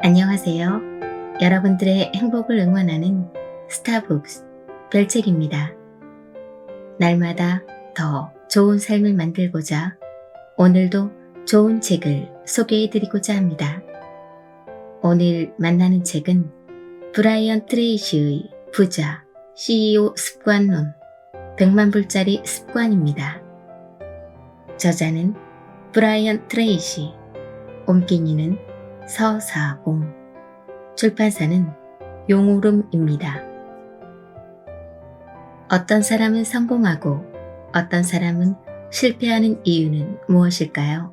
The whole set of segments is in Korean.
안녕하세요. 여러분들의 행복을 응원하는 스타북스 별책입니다. 날마다 더 좋은 삶을 만들고자 오늘도 좋은 책을 소개해드리고자 합니다. 오늘 만나는 책은 브라이언 트레이시의 부자 CEO 습관론 100만 불짜리 습관입니다. 저자는 브라이언 트레이시, 옮긴이는 서사봉, 출판사는 용오름입니다. 어떤 사람은 성공하고 어떤 사람은 실패하는 이유는 무엇일까요?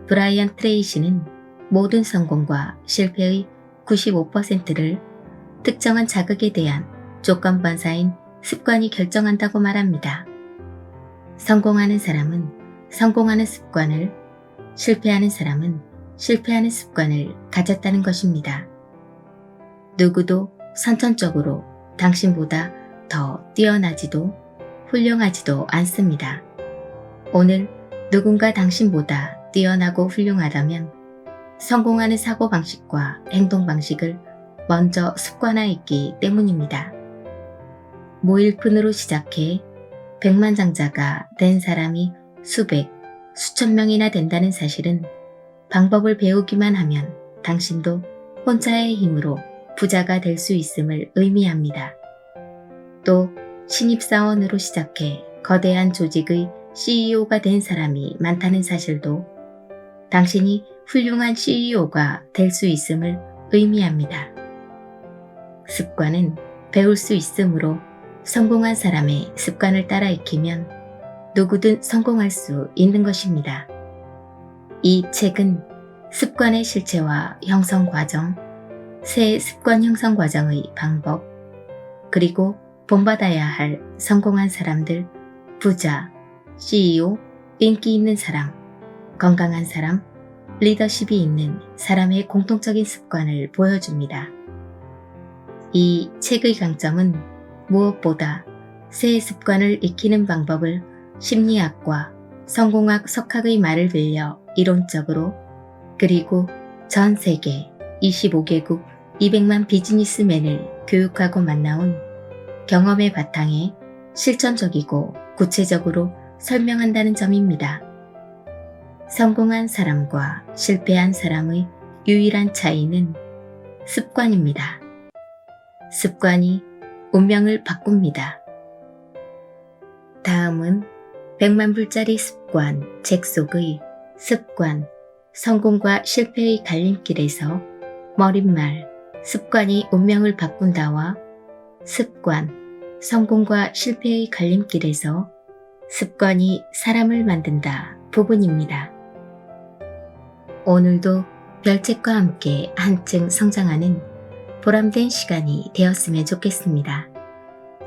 브라이언 트레이시는 모든 성공과 실패의 95%를 특정한 자극에 대한 조건반사인 습관이 결정한다고 말합니다. 성공하는 사람은 성공하는 습관을, 실패하는 사람은 실패하는 습관을 가졌다는 것입니다. 누구도 선천적으로 당신보다 더 뛰어나지도 훌륭하지도 않습니다. 오늘 누군가 당신보다 뛰어나고 훌륭하다면 성공하는 사고방식과 행동방식을 먼저 습관화했기 때문입니다. 무일푼으로 시작해 백만장자가 된 사람이 수백, 수천 명이나 된다는 사실은 방법을 배우기만 하면 당신도 혼자의 힘으로 부자가 될 수 있음을 의미합니다. 또 신입사원으로 시작해 거대한 조직의 CEO가 된 사람이 많다는 사실도 당신이 훌륭한 CEO가 될 수 있음을 의미합니다. 습관은 배울 수 있으므로 성공한 사람의 습관을 따라 익히면 누구든 성공할 수 있는 것입니다. 이 책은 습관의 실체와 형성 과정, 새 습관 형성 과정의 방법, 그리고 본받아야 할 성공한 사람들, 부자, CEO, 인기 있는 사람, 건강한 사람, 리더십이 있는 사람의 공통적인 습관을 보여줍니다. 이 책의 강점은 무엇보다 새 습관을 익히는 방법을 심리학과 성공학 석학의 말을 빌려 이론적으로 그리고 전 세계 25개국 200만 비즈니스맨을 교육하고 만나온 경험의 바탕에 실천적이고 구체적으로 설명한다는 점입니다. 성공한 사람과 실패한 사람의 유일한 차이는 습관입니다. 습관이 운명을 바꿉니다. 다음은 100만 불짜리 습관 책 속의 습관, 성공과 실패의 갈림길에서 머릿말, 습관이 운명을 바꾼다와 습관, 성공과 실패의 갈림길에서 습관이 사람을 만든다 부분입니다. 오늘도 별책과 함께 한층 성장하는 보람된 시간이 되었으면 좋겠습니다.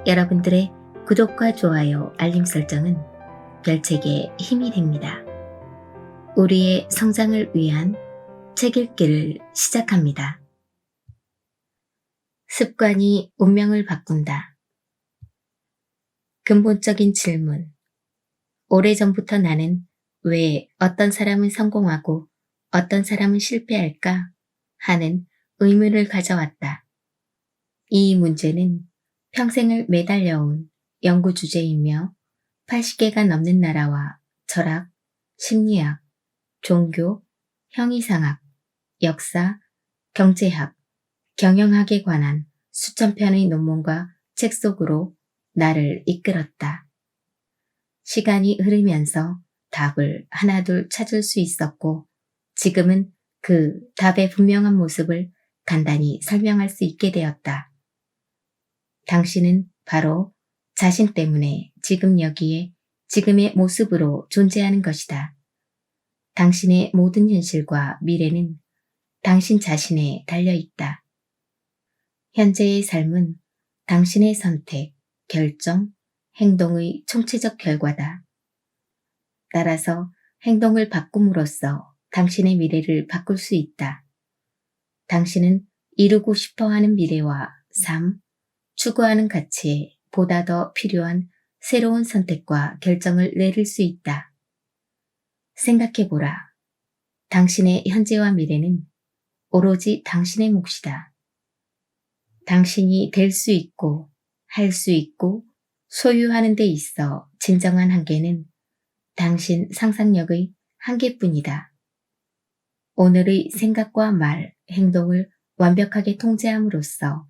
여러분들의 구독과 좋아요, 알림 설정은 별책의 힘이 됩니다. 우리의 성장을 위한 책 읽기를 시작합니다. 습관이 운명을 바꾼다. 근본적인 질문. 오래전부터 나는 왜 어떤 사람은 성공하고 어떤 사람은 실패할까 하는 의문을 가져왔다. 이 문제는 평생을 매달려온 연구 주제이며 80개가 넘는 나라와 철학, 심리학, 종교, 형이상학, 역사, 경제학, 경영학에 관한 수천 편의 논문과 책 속으로 나를 이끌었다. 시간이 흐르면서 답을 하나둘 찾을 수 있었고 지금은 그 답의 분명한 모습을 간단히 설명할 수 있게 되었다. 당신은 바로 자신 때문에 지금 여기에 지금의 모습으로 존재하는 것이다. 당신의 모든 현실과 미래는 당신 자신에 달려있다. 현재의 삶은 당신의 선택, 결정, 행동의 총체적 결과다. 따라서 행동을 바꿈으로써 당신의 미래를 바꿀 수 있다. 당신은 이루고 싶어하는 미래와 삶, 추구하는 가치에 보다 더 필요한 새로운 선택과 결정을 내릴 수 있다. 생각해보라. 당신의 현재와 미래는 오로지 당신의 몫이다. 당신이 될 수 있고, 할 수 있고, 소유하는 데 있어 진정한 한계는 당신 상상력의 한계뿐이다. 오늘의 생각과 말, 행동을 완벽하게 통제함으로써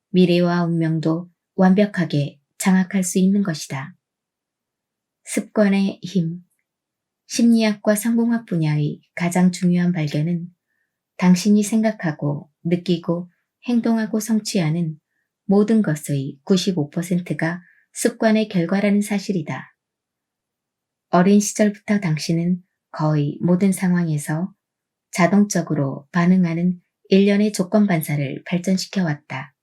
미래와 운명도 완벽하게 장악할 수 있는 것이다. 습관의 힘. 심리학과 성공학 분야의 가장 중요한 발견은 당신이 생각하고 느끼고 행동하고 성취하는 모든 것의 95%가 습관의 결과라는 사실이다. 어린 시절부터 당신은 거의 모든 상황에서 자동적으로 반응하는 일련의 조건 반사를 발전시켜 왔다.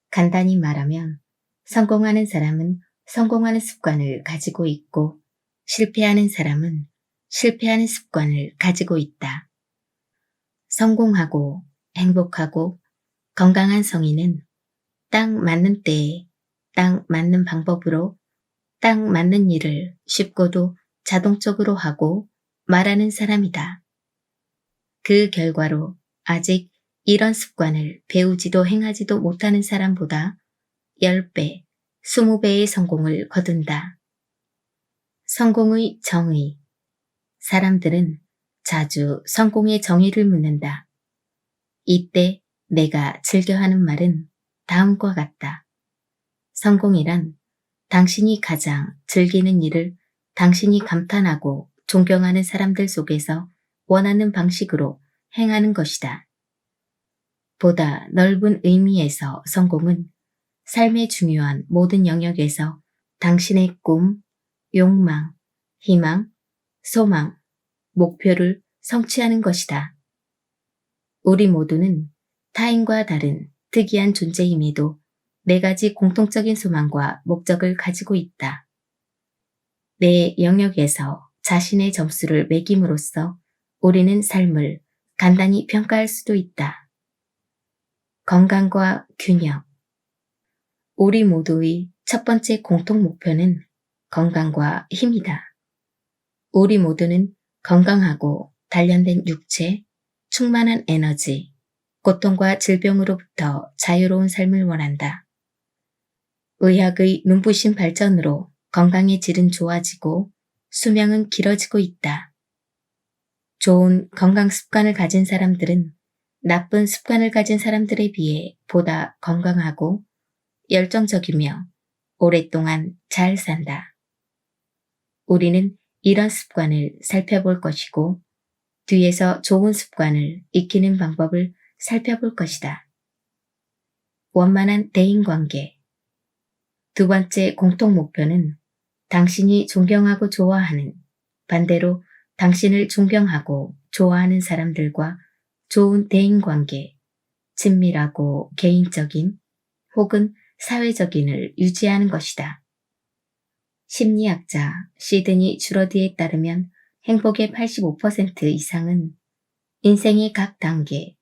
간단히 말하면 성공하는 사람은 성공하는 습관을 가지고 있고 실패하는 사람은 실패하는 습관을 가지고 있다. 성공하고 행복하고 건강한 성인은 딱 맞는 때에 딱 맞는 방법으로 딱 맞는 일을 쉽고도 자동적으로 하고 말하는 사람이다. 그 결과로 아직 이런 습관을 배우지도 행하지도 못하는 사람보다 10배, 20배의 성공을 거둔다. 성공의 정의. 사람들은 자주 성공의 정의를 묻는다. 이때 내가 즐겨하는 말은 다음과 같다. 성공이란 당신이 가장 즐기는 일을 당신이 감탄하고 존경하는 사람들 속에서 원하는 방식으로 행하는 것이다. 보다 넓은 의미에서 성공은 삶의 중요한 모든 영역에서 당신의 꿈, 욕망, 희망, 소망, 목표를 성취하는 것이다. 우리 모두는 타인과 다른 특이한 존재임에도 4가지 공통적인 소망과 목적을 가지고 있다. 내 영역에서 자신의 점수를 매김으로써 우리는 삶을 간단히 평가할 수도 있다. 건강과 균형. 우리 모두의 첫 번째 공통 목표는 건강과 힘이다. 우리 모두는 건강하고 단련된 육체, 충만한 에너지, 고통과 질병으로부터 자유로운 삶을 원한다. 의학의 눈부신 발전으로 건강의 질은 좋아지고 수명은 길어지고 있다. 좋은 건강 습관을 가진 사람들은 나쁜 습관을 가진 사람들에 비해 보다 건강하고 열정적이며 오랫동안 잘 산다. 우리는 이런 습관을 살펴볼 것이고 뒤에서 좋은 습관을 익히는 방법을 살펴볼 것이다. 원만한 대인관계. 두 번째 공통 목표는 당신이 존경하고 좋아하는, 반대로 당신을 존경하고 좋아하는 사람들과 좋은 대인관계, 친밀하고 개인적인 혹은 사회적인을 유지하는 것이다. 심리학자 시드니 주러디에 따르면 행복의 85% 이상은 인생의 각 단계,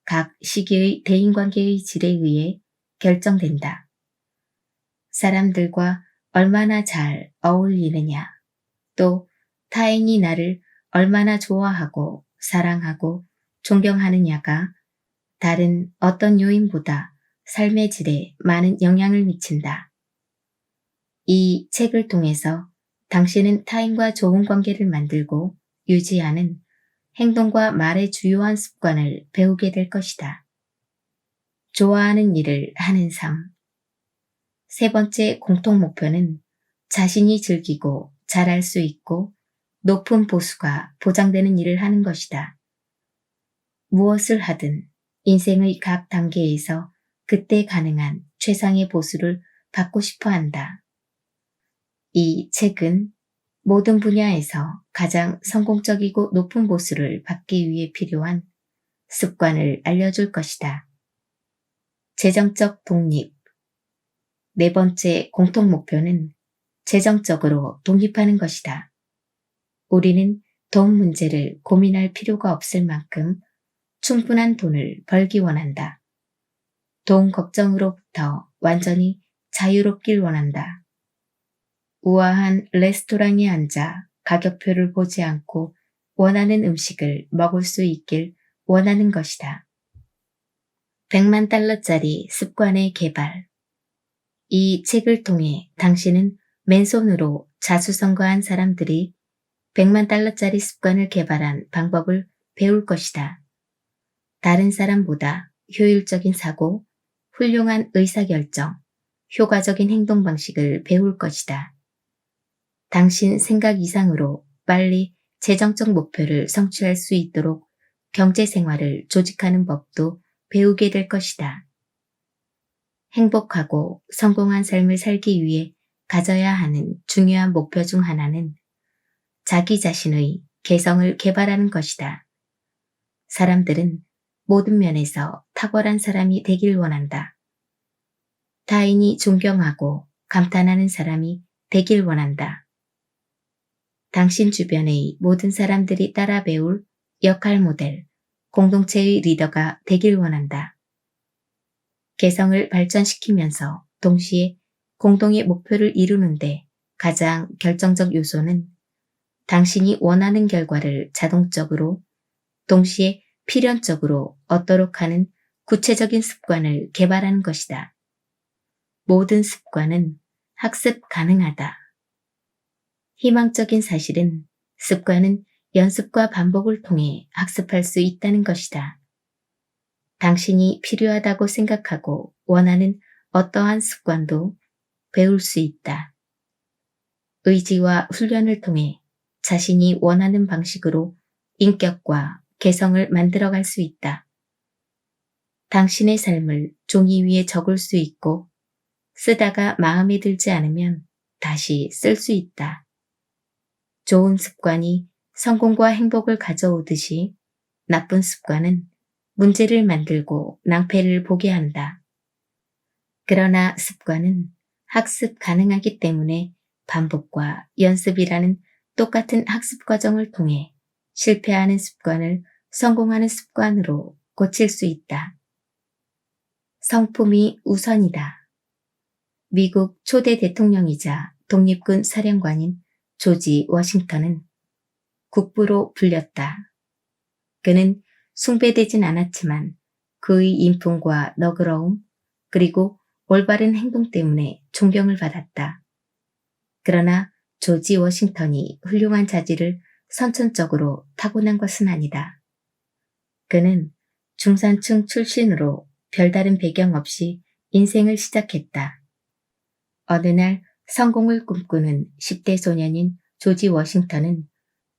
각 시기의 대인관계의 질에 의해 결정된다. 사람들과 얼마나 잘 어울리느냐, 또 타인이 나를 얼마나 좋아하고 사랑하고 존경하느냐가 다른 어떤 요인보다 삶의 질에 많은 영향을 미친다. 이 책을 통해서 당신은 타인과 좋은 관계를 만들고 유지하는 행동과 말의 주요한 습관을 배우게 될 것이다. 좋아하는 일을 하는 삶. 세 번째 공통 목표는 자신이 즐기고 잘할 수 있고 높은 보수가 보장되는 일을 하는 것이다. 무엇을 하든 인생의 각 단계에서 그때 가능한 최상의 보수를 받고 싶어 한다. 이 책은 모든 분야에서 가장 성공적이고 높은 보수를 받기 위해 필요한 습관을 알려줄 것이다. 재정적 독립. 네 번째 공통 목표는 재정적으로 독립하는 것이다. 우리는 돈 문제를 고민할 필요가 없을 만큼 충분한 돈을 벌기 원한다. 돈 걱정으로부터 완전히 자유롭길 원한다. 우아한 레스토랑에 앉아 가격표를 보지 않고 원하는 음식을 먹을 수 있길 원하는 것이다. 100만 달러짜리 습관의 개발. 이 책을 통해 당신은 맨손으로 자수성가한 사람들이 100만 달러짜리 습관을 개발한 방법을 배울 것이다. 다른 사람보다 효율적인 사고, 훌륭한 의사결정, 효과적인 행동 방식을 배울 것이다. 당신 생각 이상으로 빨리 재정적 목표를 성취할 수 있도록 경제 생활을 조직하는 법도 배우게 될 것이다. 행복하고 성공한 삶을 살기 위해 가져야 하는 중요한 목표 중 하나는 자기 자신의 개성을 개발하는 것이다. 사람들은 모든 면에서 탁월한 사람이 되길 원한다. 타인이 존경하고 감탄하는 사람이 되길 원한다. 당신 주변의 모든 사람들이 따라 배울 역할 모델, 공동체의 리더가 되길 원한다. 개성을 발전시키면서 동시에 공동의 목표를 이루는데 가장 결정적 요소는 당신이 원하는 결과를 자동적으로 동시에 필연적으로 얻도록 하는 구체적인 습관을 개발하는 것이다. 모든 습관은 학습 가능하다. 희망적인 사실은 습관은 연습과 반복을 통해 학습할 수 있다는 것이다. 당신이 필요하다고 생각하고 원하는 어떠한 습관도 배울 수 있다. 의지와 훈련을 통해 자신이 원하는 방식으로 인격과 개성을 만들어갈 수 있다. 당신의 삶을 종이 위에 적을 수 있고 쓰다가 마음에 들지 않으면 다시 쓸 수 있다. 좋은 습관이 성공과 행복을 가져오듯이 나쁜 습관은 문제를 만들고 낭패를 보게 한다. 그러나 습관은 학습 가능하기 때문에 반복과 연습이라는 똑같은 학습 과정을 통해 실패하는 습관을 성공하는 습관으로 고칠 수 있다. 성품이 우선이다. 미국 초대 대통령이자 독립군 사령관인 조지 워싱턴은 국부로 불렸다. 그는 숭배되진 않았지만 그의 인품과 너그러움 그리고 올바른 행동 때문에 존경을 받았다. 그러나 조지 워싱턴이 훌륭한 자질을 선천적으로 타고난 것은 아니다. 그는 중산층 출신으로 별다른 배경 없이 인생을 시작했다. 어느 날 성공을 꿈꾸는 10대 소년인 조지 워싱턴은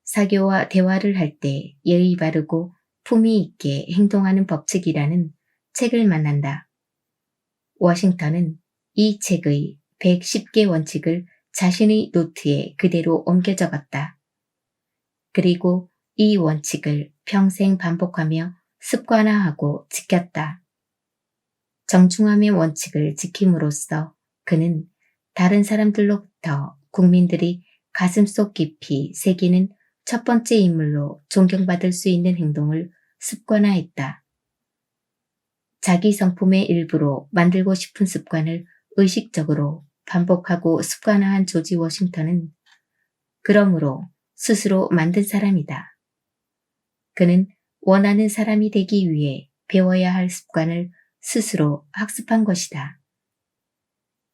사교와 대화를 할 때 예의 바르고 품위 있게 행동하는 법칙이라는 책을 만난다. 워싱턴은 이 책의 110개 원칙을 자신의 노트에 그대로 옮겨 적었다. 그리고 이 원칙을 평생 반복하며 습관화하고 지켰다. 정중함의 원칙을 지킴으로써 그는 다른 사람들로부터 국민들이 가슴속 깊이 새기는 첫 번째 인물로 존경받을 수 있는 행동을 습관화했다. 자기 성품의 일부로 만들고 싶은 습관을 의식적으로 반복하고 습관화한 조지 워싱턴은 그러므로 스스로 만든 사람이다. 그는 원하는 사람이 되기 위해 배워야 할 습관을 스스로 학습한 것이다.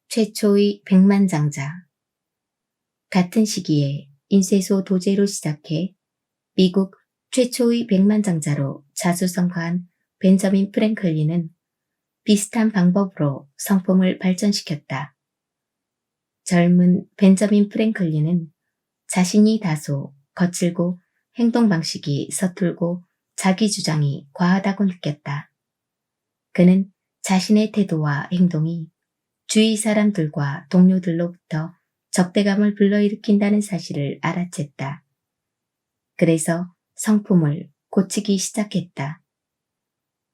최초의 백만장자. 같은 시기에 인쇄소 도제로 시작해 미국 최초의 백만장자로 자수성가한 벤저민 프랭클린은 비슷한 방법으로 성품을 발전시켰다. 젊은 벤저민 프랭클린은 자신이 다소 거칠고 행동 방식이 서툴고 자기 주장이 과하다고 느꼈다. 그는 자신의 태도와 행동이 주위 사람들과 동료들로부터 적대감을 불러일으킨다는 사실을 알아챘다. 그래서 성품을 고치기 시작했다.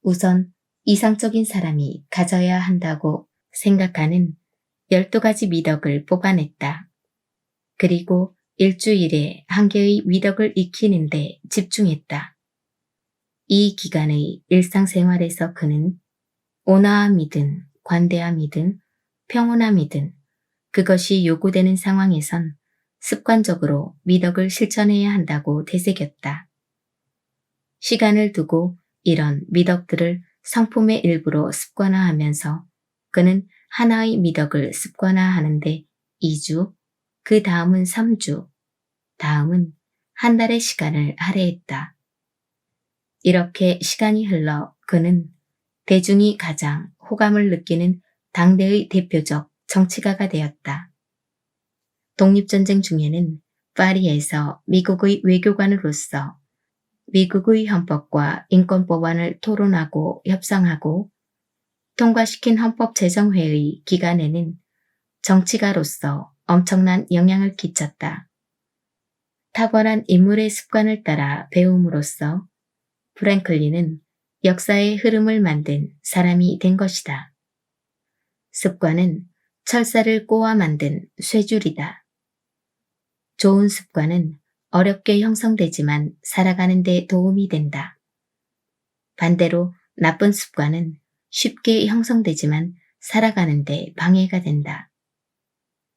우선 이상적인 사람이 가져야 한다고 생각하는 12가지 미덕을 뽑아냈다. 그리고 일주일에 한 개의 미덕을 익히는 데 집중했다. 이 기간의 일상생활에서 그는 온화함이든 관대함이든 평온함이든 그것이 요구되는 상황에선 습관적으로 미덕을 실천해야 한다고 되새겼다. 시간을 두고 이런 미덕들을 성품의 일부로 습관화하면서 그는 하나의 미덕을 습관화하는데 2주, 그 다음은 3주, 다음은 한 달의 시간을 할애했다. 이렇게 시간이 흘러 그는 대중이 가장 호감을 느끼는 당대의 대표적 정치가가 되었다. 독립전쟁 중에는 파리에서 미국의 외교관으로서 미국의 헌법과 인권법안을 토론하고 협상하고 통과시킨 헌법제정회의 기간에는 정치가로서 엄청난 영향을 끼쳤다. 탁월한 인물의 습관을 따라 배움으로써 프랭클린은 역사의 흐름을 만든 사람이 된 것이다. 습관은 철사를 꼬아 만든 쇠줄이다. 좋은 습관은 어렵게 형성되지만 살아가는 데 도움이 된다. 반대로 나쁜 습관은 쉽게 형성되지만 살아가는 데 방해가 된다.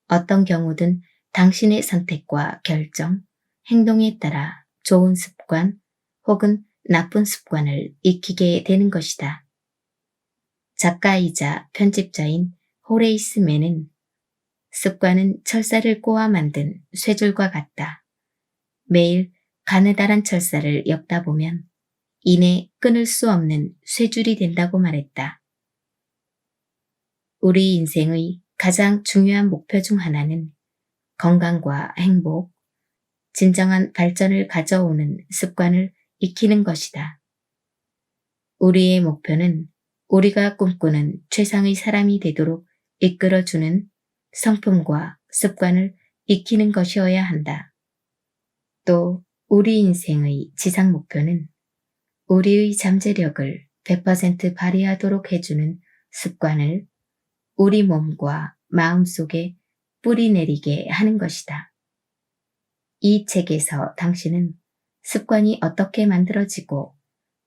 어떤 경우든 당신의 선택과 결정, 행동에 따라 좋은 습관 혹은 나쁜 습관을 익히게 되는 것이다. 작가이자 편집자인 호레이스 맨은 습관은 철사를 꼬아 만든 쇠줄과 같다. 매일 가느다란 철사를 엮다 보면 이내 끊을 수 없는 쇠줄이 된다고 말했다. 우리 인생의 가장 중요한 목표 중 하나는 건강과 행복, 진정한 발전을 가져오는 습관을 익히는 것이다. 우리의 목표는 우리가 꿈꾸는 최상의 사람이 되도록 이끌어주는 성품과 습관을 익히는 것이어야 한다. 또 우리 인생의 지상 목표는 우리의 잠재력을 100% 발휘하도록 해주는 습관을 우리 몸과 마음 속에 뿌리내리게 하는 것이다. 이 책에서 당신은 습관이 어떻게 만들어지고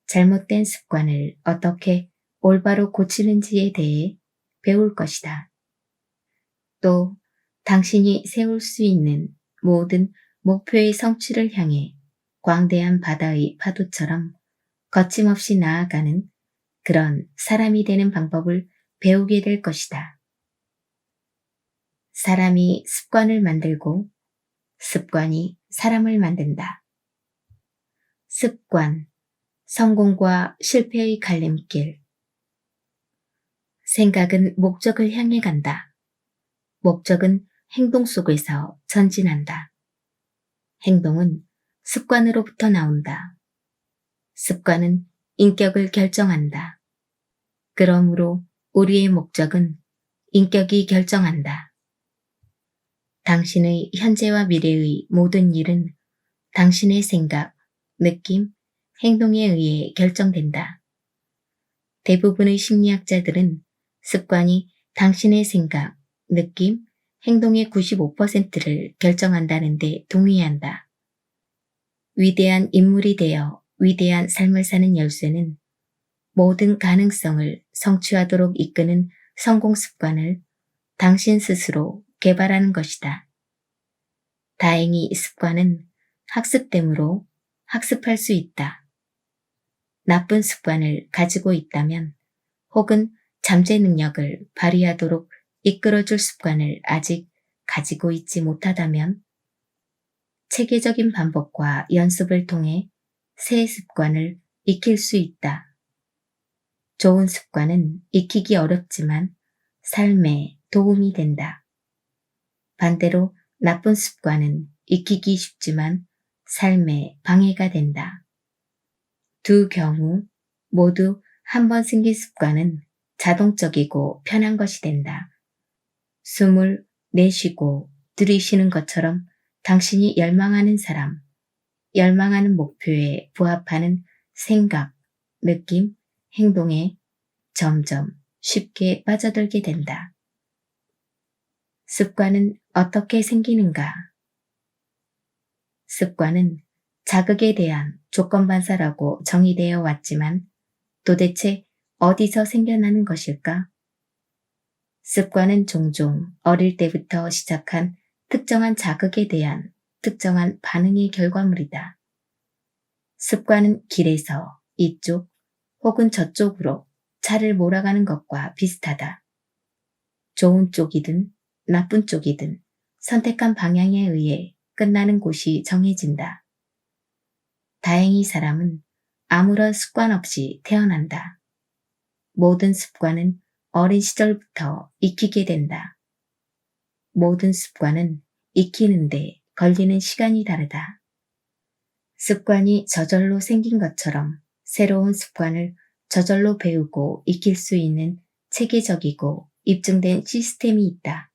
잘못된 습관을 어떻게 올바로 고치는지에 대해 배울 것이다. 또 당신이 세울 수 있는 모든 목표의 성취를 향해 광대한 바다의 파도처럼 거침없이 나아가는 그런 사람이 되는 방법을 배우게 될 것이다. 사람이 습관을 만들고 습관이 사람을 만든다. 습관, 성공과 실패의 갈림길. 생각은 목적을 향해 간다. 목적은 행동 속에서 전진한다. 행동은 습관으로부터 나온다. 습관은 인격을 결정한다. 그러므로 우리의 목적은 인격이 결정한다. 당신의 현재와 미래의 모든 일은 당신의 생각, 느낌, 행동에 의해 결정된다. 대부분의 심리학자들은 습관이 당신의 생각, 느낌, 행동의 95%를 결정한다는 데 동의한다. 위대한 인물이 되어 위대한 삶을 사는 열쇠는 모든 가능성을 성취하도록 이끄는 성공 습관을 당신 스스로 개발하는 것이다. 다행히 습관은 학습됨으로 학습할 수 있다. 나쁜 습관을 가지고 있다면 혹은 잠재 능력을 발휘하도록 이끌어줄 습관을 아직 가지고 있지 못하다면 체계적인 반복과 연습을 통해 새 습관을 익힐 수 있다. 좋은 습관은 익히기 어렵지만 삶에 도움이 된다. 반대로 나쁜 습관은 익히기 쉽지만 삶에 방해가 된다. 두 경우 모두 한 번 생긴 습관은 자동적이고 편한 것이 된다. 숨을 내쉬고 들이쉬는 것처럼 당신이 열망하는 사람, 열망하는 목표에 부합하는 생각, 느낌, 행동에 점점 쉽게 빠져들게 된다. 습관은 어떻게 생기는가? 습관은 자극에 대한 조건반사라고 정의되어 왔지만 도대체 어디서 생겨나는 것일까? 습관은 종종 어릴 때부터 시작한 특정한 자극에 대한 특정한 반응의 결과물이다. 습관은 길에서 이쪽 혹은 저쪽으로 차를 몰아가는 것과 비슷하다. 좋은 쪽이든 나쁜 쪽이든 선택한 방향에 의해 끝나는 곳이 정해진다. 다행히 사람은 아무런 습관 없이 태어난다. 모든 습관은 어린 시절부터 익히게 된다. 모든 습관은 익히는데 걸리는 시간이 다르다. 습관이 저절로 생긴 것처럼 새로운 습관을 저절로 배우고 익힐 수 있는 체계적이고 입증된 시스템이 있다.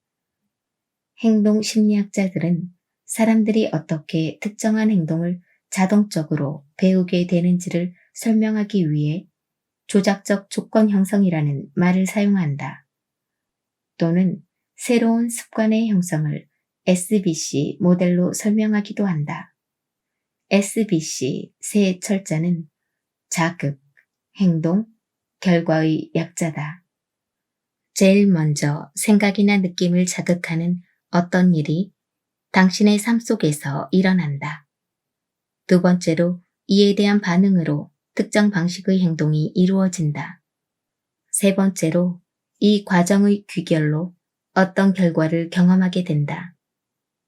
행동 심리학자들은 사람들이 어떻게 특정한 행동을 자동적으로 배우게 되는지를 설명하기 위해 조작적 조건 형성이라는 말을 사용한다. 또는 새로운 습관의 형성을 SBC 모델로 설명하기도 한다. SBC 세 철자는 자극, 행동, 결과의 약자다. 제일 먼저 생각이나 느낌을 자극하는 어떤 일이 당신의 삶 속에서 일어난다. 두 번째로 이에 대한 반응으로 특정 방식의 행동이 이루어진다. 세 번째로 이 과정의 귀결로 어떤 결과를 경험하게 된다.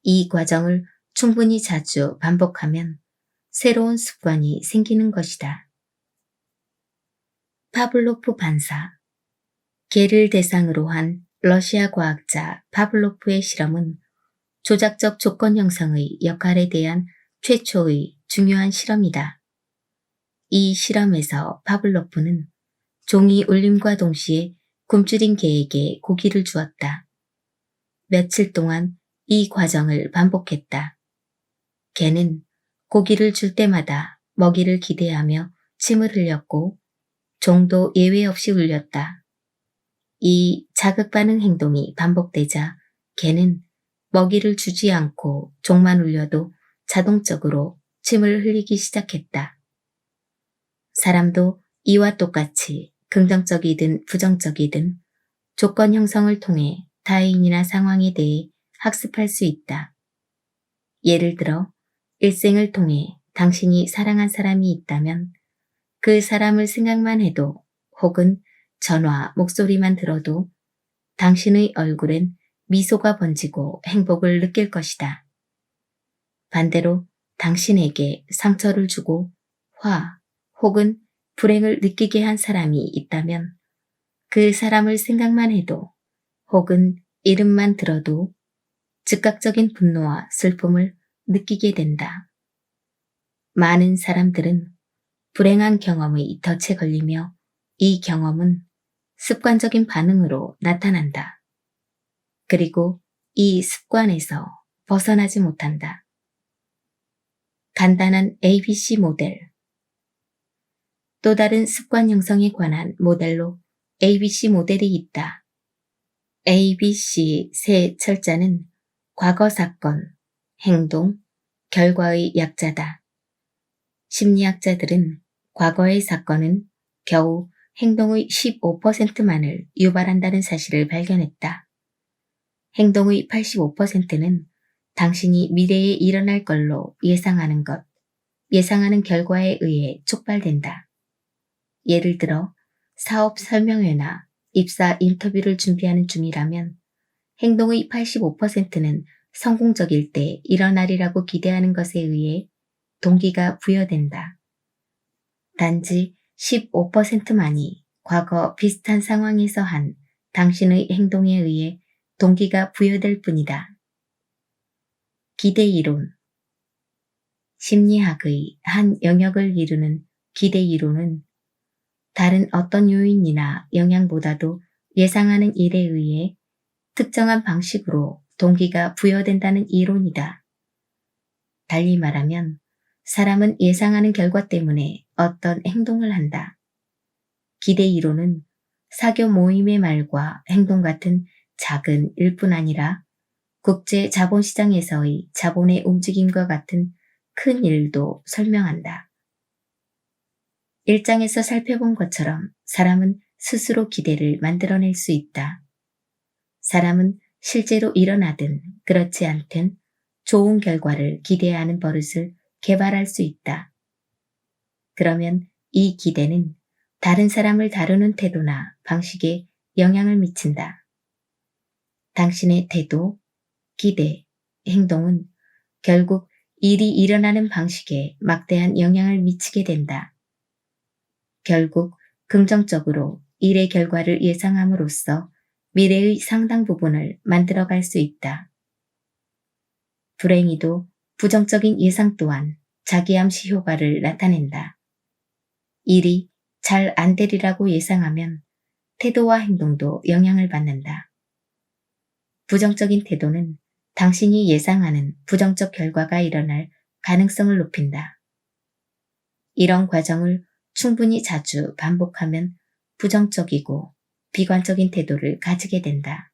이 과정을 충분히 자주 반복하면 새로운 습관이 생기는 것이다. 파블로프 반사. 개를 대상으로 한 러시아 과학자 파블로프의 실험은 조작적 조건 형성의 역할에 대한 최초의 중요한 실험이다. 이 실험에서 파블로프는 종이 울림과 동시에 굶주린 개에게 고기를 주었다. 며칠 동안 이 과정을 반복했다. 개는 고기를 줄 때마다 먹이를 기대하며 침을 흘렸고 종도 예외 없이 울렸다. 이 자극 반응 행동이 반복되자 개는 먹이를 주지 않고 종만 울려도 자동적으로 침을 흘리기 시작했다. 사람도 이와 똑같이 긍정적이든 부정적이든 조건 형성을 통해 타인이나 상황에 대해 학습할 수 있다. 예를 들어 일생을 통해 당신이 사랑한 사람이 있다면 그 사람을 생각만 해도 혹은 전화, 목소리만 들어도 당신의 얼굴엔 미소가 번지고 행복을 느낄 것이다. 반대로 당신에게 상처를 주고 화 혹은 불행을 느끼게 한 사람이 있다면 그 사람을 생각만 해도 혹은 이름만 들어도 즉각적인 분노와 슬픔을 느끼게 된다. 많은 사람들은 불행한 경험의 덫에 걸리며 이 경험은 습관적인 반응으로 나타난다. 그리고 이 습관에서 벗어나지 못한다. 간단한 ABC 모델. 또 다른 습관 형성에 관한 모델로 ABC 모델이 있다. ABC 세 철자는 과거 사건, 행동, 결과의 약자다. 심리학자들은 과거의 사건은 겨우 행동의 15%만을 유발한다는 사실을 발견했다. 행동의 85%는 당신이 미래에 일어날 걸로 예상하는 것, 예상하는 결과에 의해 촉발된다. 예를 들어 사업 설명회나 입사 인터뷰를 준비하는 중이라면 행동의 85%는 성공적일 때 일어나리라고 기대하는 것에 의해 동기가 부여된다. 단지 15%만이 과거 비슷한 상황에서 한 당신의 행동에 의해 동기가 부여될 뿐이다. 기대 이론. 심리학의 한 영역을 이루는 기대 이론은 다른 어떤 요인이나 영향보다도 예상하는 일에 의해 특정한 방식으로 동기가 부여된다는 이론이다. 달리 말하면 사람은 예상하는 결과 때문에 어떤 행동을 한다. 기대 이론은 사교 모임의 말과 행동 같은 작은 일뿐 아니라 국제 자본시장에서의 자본의 움직임과 같은 큰 일도 설명한다. 1장에서 살펴본 것처럼 사람은 스스로 기대를 만들어낼 수 있다. 사람은 실제로 일어나든 그렇지 않든 좋은 결과를 기대하는 버릇을 개발할 수 있다. 그러면 이 기대는 다른 사람을 다루는 태도나 방식에 영향을 미친다. 당신의 태도, 기대, 행동은 결국 일이 일어나는 방식에 막대한 영향을 미치게 된다. 결국 긍정적으로 일의 결과를 예상함으로써 미래의 상당 부분을 만들어갈 수 있다. 불행히도 부정적인 예상 또한 자기암시 효과를 나타낸다. 일이 잘 안 되리라고 예상하면 태도와 행동도 영향을 받는다. 부정적인 태도는 당신이 예상하는 부정적 결과가 일어날 가능성을 높인다. 이런 과정을 충분히 자주 반복하면 부정적이고 비관적인 태도를 가지게 된다.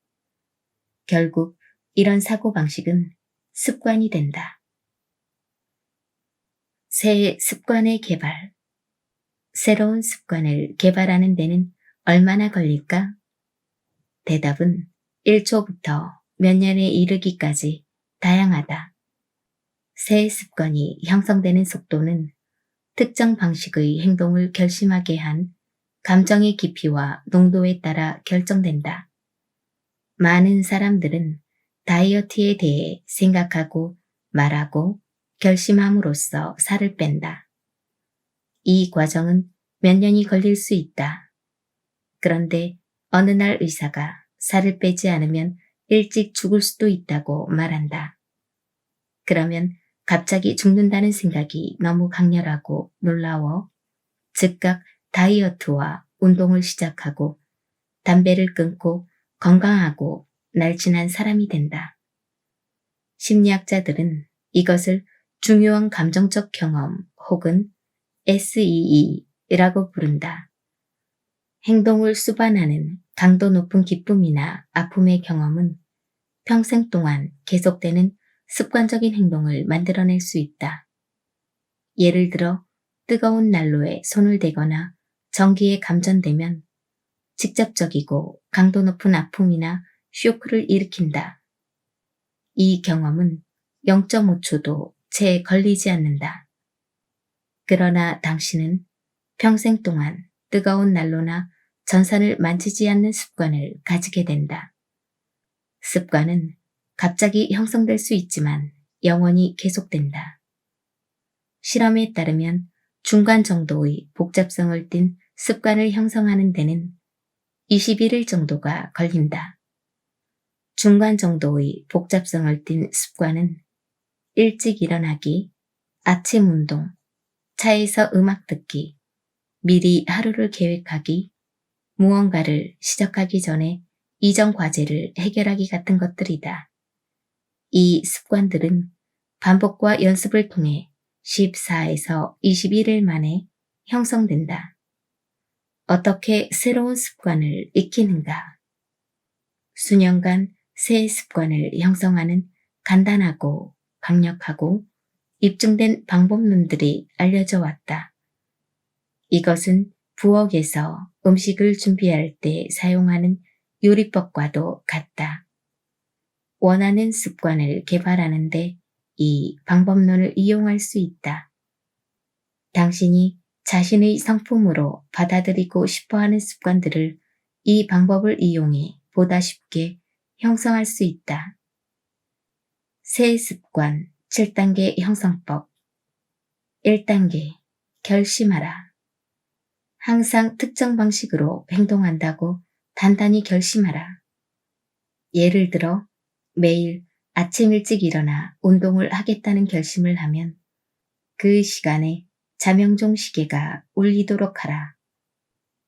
결국 이런 사고방식은 습관이 된다. 새 습관의 개발. 새로운 습관을 개발하는 데는 얼마나 걸릴까? 대답은 1초부터 몇 년에 이르기까지 다양하다. 새 습관이 형성되는 속도는 특정 방식의 행동을 결심하게 한 감정의 깊이와 농도에 따라 결정된다. 많은 사람들은 다이어트에 대해 생각하고 말하고 결심함으로써 살을 뺀다. 이 과정은 몇 년이 걸릴 수 있다. 그런데 어느 날 의사가 살을 빼지 않으면 일찍 죽을 수도 있다고 말한다. 그러면 갑자기 죽는다는 생각이 너무 강렬하고 놀라워 즉각 다이어트와 운동을 시작하고 담배를 끊고 건강하고 날씬한 사람이 된다. 심리학자들은 이것을 중요한 감정적 경험 혹은 SEE라고 부른다. 행동을 수반하는 강도 높은 기쁨이나 아픔의 경험은 평생 동안 계속되는 습관적인 행동을 만들어낼 수 있다. 예를 들어 뜨거운 난로에 손을 대거나 전기에 감전되면 직접적이고 강도 높은 아픔이나 쇼크를 일으킨다. 이 경험은 0.5초도 채 걸리지 않는다. 그러나 당신은 평생 동안 뜨거운 난로나 전선을 만지지 않는 습관을 가지게 된다. 습관은 갑자기 형성될 수 있지만 영원히 계속된다. 실험에 따르면 중간 정도의 복잡성을 띤 습관을 형성하는 데는 21일 정도가 걸린다. 중간 정도의 복잡성을 띤 습관은 일찍 일어나기, 아침 운동, 차에서 음악 듣기, 미리 하루를 계획하기, 무언가를 시작하기 전에 이전 과제를 해결하기 같은 것들이다. 이 습관들은 반복과 연습을 통해 14에서 21일 만에 형성된다. 어떻게 새로운 습관을 익히는가? 수년간 새 습관을 형성하는 간단하고 강력하고 입증된 방법론들이 알려져 왔다. 이것은 부엌에서 음식을 준비할 때 사용하는 요리법과도 같다. 원하는 습관을 개발하는데 이 방법론을 이용할 수 있다. 당신이 자신의 성품으로 받아들이고 싶어하는 습관들을 이 방법을 이용해 보다 쉽게 형성할 수 있다. 새 습관 7단계 형성법 1단계 결심하라. 항상 특정 방식으로 행동한다고 단단히 결심하라. 예를 들어 매일 아침 일찍 일어나 운동을 하겠다는 결심을 하면 그 시간에 자명종 시계가 울리도록 하라.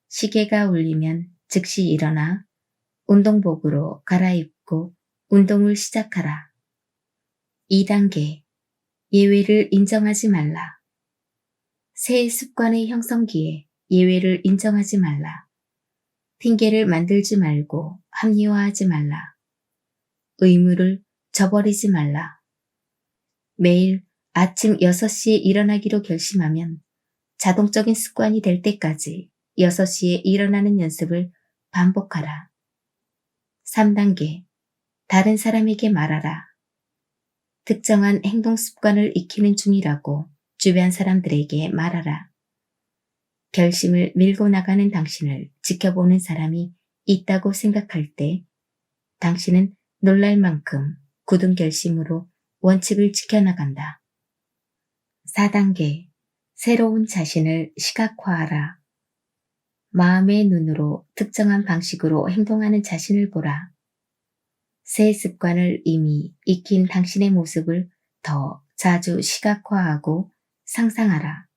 시계가 울리면 즉시 일어나 운동복으로 갈아입고 운동을 시작하라. 2단계 예외를 인정하지 말라. 새 습관의 형성기에 예외를 인정하지 말라. 핑계를 만들지 말고 합리화하지 말라. 의무를 저버리지 말라. 매일 아침 6시에 일어나기로 결심하면 자동적인 습관이 될 때까지 6시에 일어나는 연습을 반복하라. 3단계 다른 사람에게 말하라. 특정한 행동 습관을 익히는 중이라고 주변 사람들에게 말하라. 결심을 밀고 나가는 당신을 지켜보는 사람이 있다고 생각할 때 당신은 놀랄 만큼 굳은 결심으로 원칙을 지켜나간다. 4단계 새로운 자신을 시각화하라. 마음의 눈으로 특정한 방식으로 행동하는 자신을 보라. 새 습관을 이미 익힌 당신의 모습을 더 자주 시각화하고 상상하라.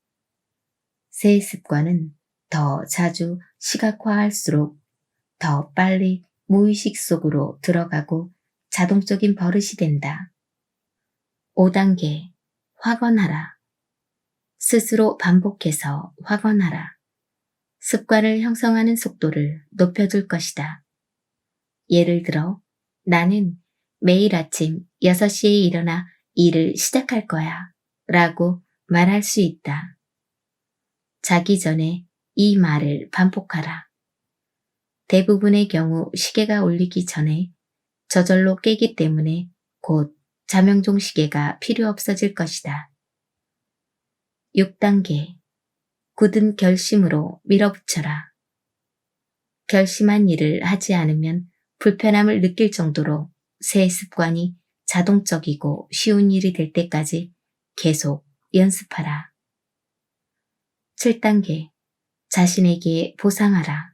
새 습관은 더 자주 시각화할수록 더 빨리 무의식 속으로 들어가고 자동적인 버릇이 된다. 5단계 확언하라. 스스로 반복해서 확언하라. 습관을 형성하는 속도를 높여줄 것이다. 예를 들어 나는 매일 아침 6시에 일어나 일을 시작할 거야 라고 말할 수 있다. 자기 전에 이 말을 반복하라. 대부분의 경우 시계가 울리기 전에 저절로 깨기 때문에 곧 자명종 시계가 필요 없어질 것이다. 6단계 굳은 결심으로 밀어붙여라. 결심한 일을 하지 않으면 불편함을 느낄 정도로 새 습관이 자동적이고 쉬운 일이 될 때까지 계속 연습하라. 7단계 자신에게 보상하라.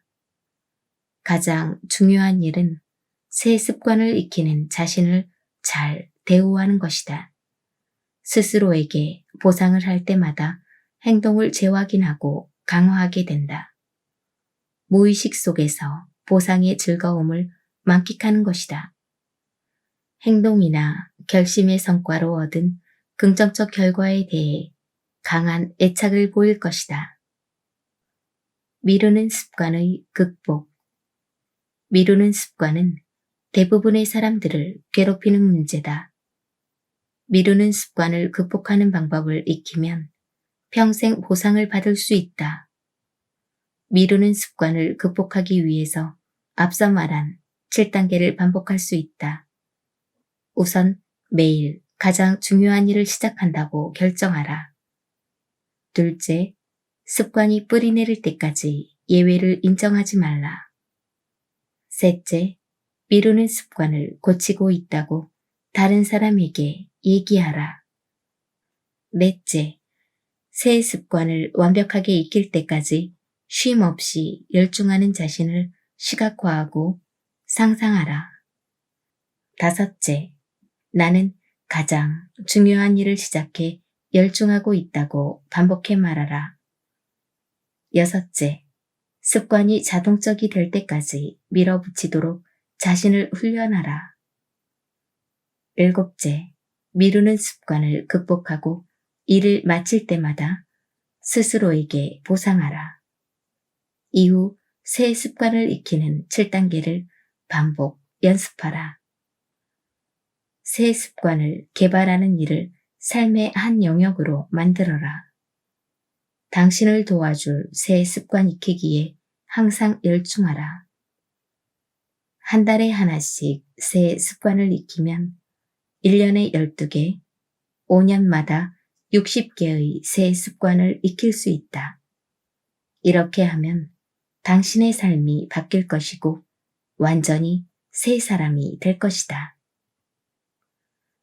가장 중요한 일은 새 습관을 익히는 자신을 잘 대우하는 것이다. 스스로에게 보상을 할 때마다 행동을 재확인하고 강화하게 된다. 무의식 속에서 보상의 즐거움을 만끽하는 것이다. 행동이나 결심의 성과로 얻은 긍정적 결과에 대해 강한 애착을 보일 것이다. 미루는 습관의 극복. 미루는 습관은 대부분의 사람들을 괴롭히는 문제다. 미루는 습관을 극복하는 방법을 익히면 평생 보상을 받을 수 있다. 미루는 습관을 극복하기 위해서 앞서 말한 7단계를 반복할 수 있다. 우선 매일 가장 중요한 일을 시작한다고 결정하라. 둘째, 습관이 뿌리 내릴 때까지 예외를 인정하지 말라. 셋째, 미루는 습관을 고치고 있다고 다른 사람에게 얘기하라. 넷째, 새 습관을 완벽하게 익힐 때까지 쉼 없이 열중하는 자신을 시각화하고 상상하라. 다섯째, 나는 가장 중요한 일을 시작해 열중하고 있다고 반복해 말하라. 여섯째, 습관이 자동적이 될 때까지 밀어붙이도록 자신을 훈련하라. 일곱째, 미루는 습관을 극복하고 일을 마칠 때마다 스스로에게 보상하라. 이후 새 습관을 익히는 7단계를 반복 연습하라. 새 습관을 개발하는 일을 삶의 한 영역으로 만들어라. 당신을 도와줄 새 습관 익히기에 항상 열중하라. 한 달에 하나씩 새 습관을 익히면 1년에 12개, 5년마다 60개의 새 습관을 익힐 수 있다. 이렇게 하면 당신의 삶이 바뀔 것이고 완전히 새 사람이 될 것이다.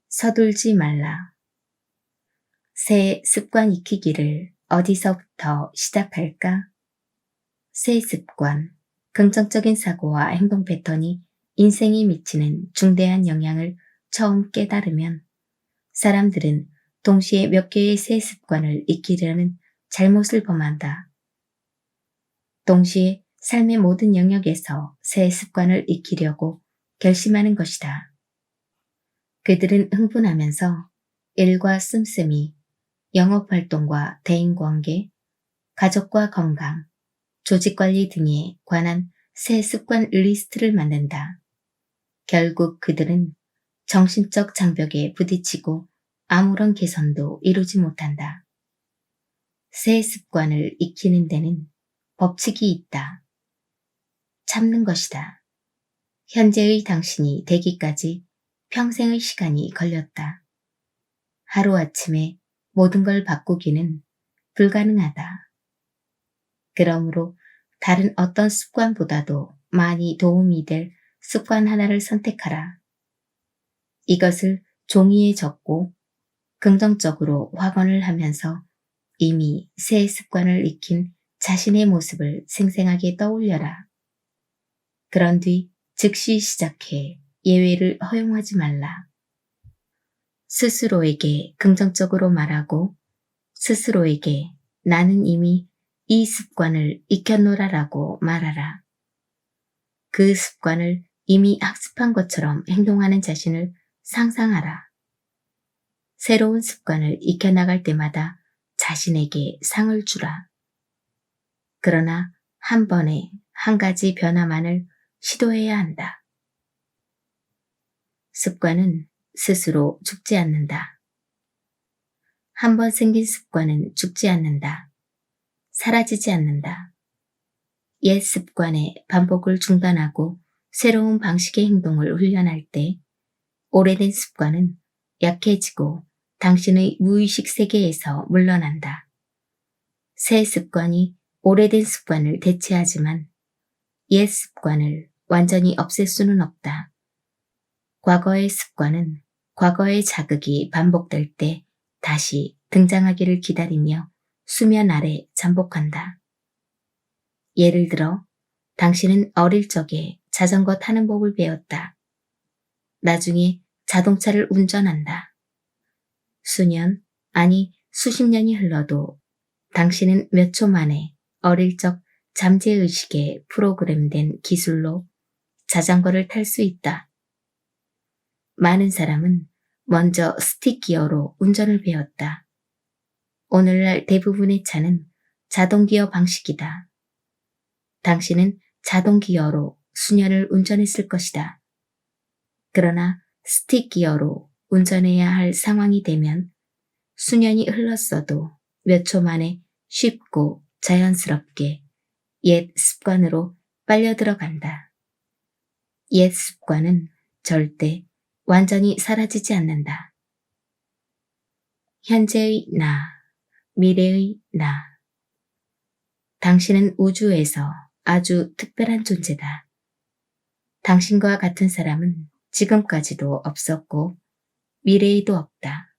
서둘지 말라. 새 습관 익히기를 어디서부터 시작할까? 새 습관, 긍정적인 사고와 행동 패턴이 인생에 미치는 중대한 영향을 처음 깨달으면 사람들은 동시에 몇 개의 새 습관을 익히려는 잘못을 범한다. 동시에 삶의 모든 영역에서 새 습관을 익히려고 결심하는 것이다. 그들은 흥분하면서 일과 씀씀이, 영업활동과 대인관계, 가족과 건강, 조직관리 등에 관한 새 습관 리스트를 만든다. 결국 그들은 정신적 장벽에 부딪히고 아무런 개선도 이루지 못한다. 새 습관을 익히는 데는 법칙이 있다. 참는 것이다. 현재의 당신이 되기까지 평생의 시간이 걸렸다. 하루아침에 모든 걸 바꾸기는 불가능하다. 그러므로 다른 어떤 습관보다도 많이 도움이 될 습관 하나를 선택하라. 이것을 종이에 적고 긍정적으로 확언을 하면서 이미 새 습관을 익힌 자신의 모습을 생생하게 떠올려라. 그런 뒤 즉시 시작해 예외를 허용하지 말라. 스스로에게 긍정적으로 말하고 스스로에게 나는 이미 이 습관을 익혀놓으라라고 말하라. 그 습관을 이미 학습한 것처럼 행동하는 자신을 상상하라. 새로운 습관을 익혀나갈 때마다 자신에게 상을 주라. 그러나 한 번에 한 가지 변화만을 시도해야 한다. 습관은 스스로 죽지 않는다. 한 번 생긴 습관은 죽지 않는다. 사라지지 않는다. 옛 습관의 반복을 중단하고 새로운 방식의 행동을 훈련할 때 오래된 습관은 약해지고 당신의 무의식 세계에서 물러난다. 새 습관이 오래된 습관을 대체하지만 옛 습관을 완전히 없앨 수는 없다. 과거의 습관은 과거의 자극이 반복될 때 다시 등장하기를 기다리며 수면 아래 잠복한다. 예를 들어 당신은 어릴 적에 자전거 타는 법을 배웠다. 나중에 자동차를 운전한다. 수년, 아니 수십 년이 흘러도 당신은 몇 초 만에 어릴 적 잠재의식에 프로그램된 기술로 자전거를 탈 수 있다. 많은 사람은 먼저 스틱기어로 운전을 배웠다. 오늘날 대부분의 차는 자동기어 방식이다. 당신은 자동기어로 수년을 운전했을 것이다. 그러나 스틱기어로 운전해야 할 상황이 되면 수년이 흘렀어도 몇 초 만에 쉽고 자연스럽게 옛 습관으로 빨려 들어간다. 옛 습관은 절대 완전히 사라지지 않는다. 현재의 나, 미래의 나. 당신은 우주에서 아주 특별한 존재다. 당신과 같은 사람은 지금까지도 없었고 미래에도 없다.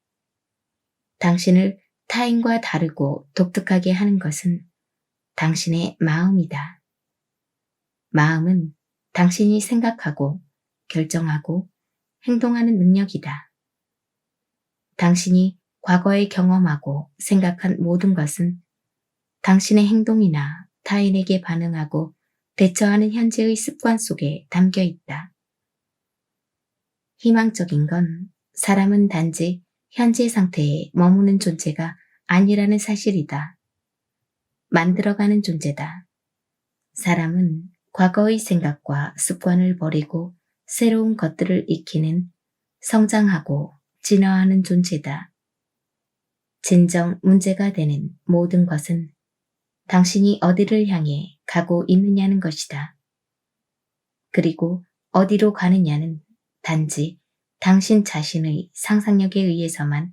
당신을 타인과 다르고 독특하게 하는 것은 당신의 마음이다. 마음은 당신이 생각하고 결정하고 행동하는 능력이다. 당신이 과거에 경험하고 생각한 모든 것은 당신의 행동이나 타인에게 반응하고 대처하는 현재의 습관 속에 담겨 있다. 희망적인 건 사람은 단지 현재 상태에 머무는 존재가 아니라는 사실이다. 만들어가는 존재다. 사람은 과거의 생각과 습관을 버리고 새로운 것들을 익히는, 성장하고 진화하는 존재다. 진정 문제가 되는 모든 것은 당신이 어디를 향해 가고 있느냐는 것이다. 그리고 어디로 가느냐는 단지 당신 자신의 상상력에 의해서만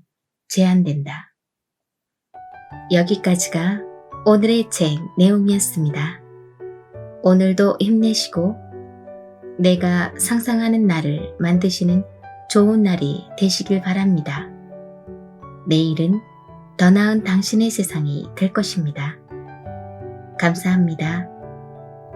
제한된다. 여기까지가 오늘의 책 내용이었습니다. 오늘도 힘내시고 내가 상상하는 날을 만드시는 좋은 날이 되시길 바랍니다. 내일은 더 나은 당신의 세상이 될 것입니다. 감사합니다.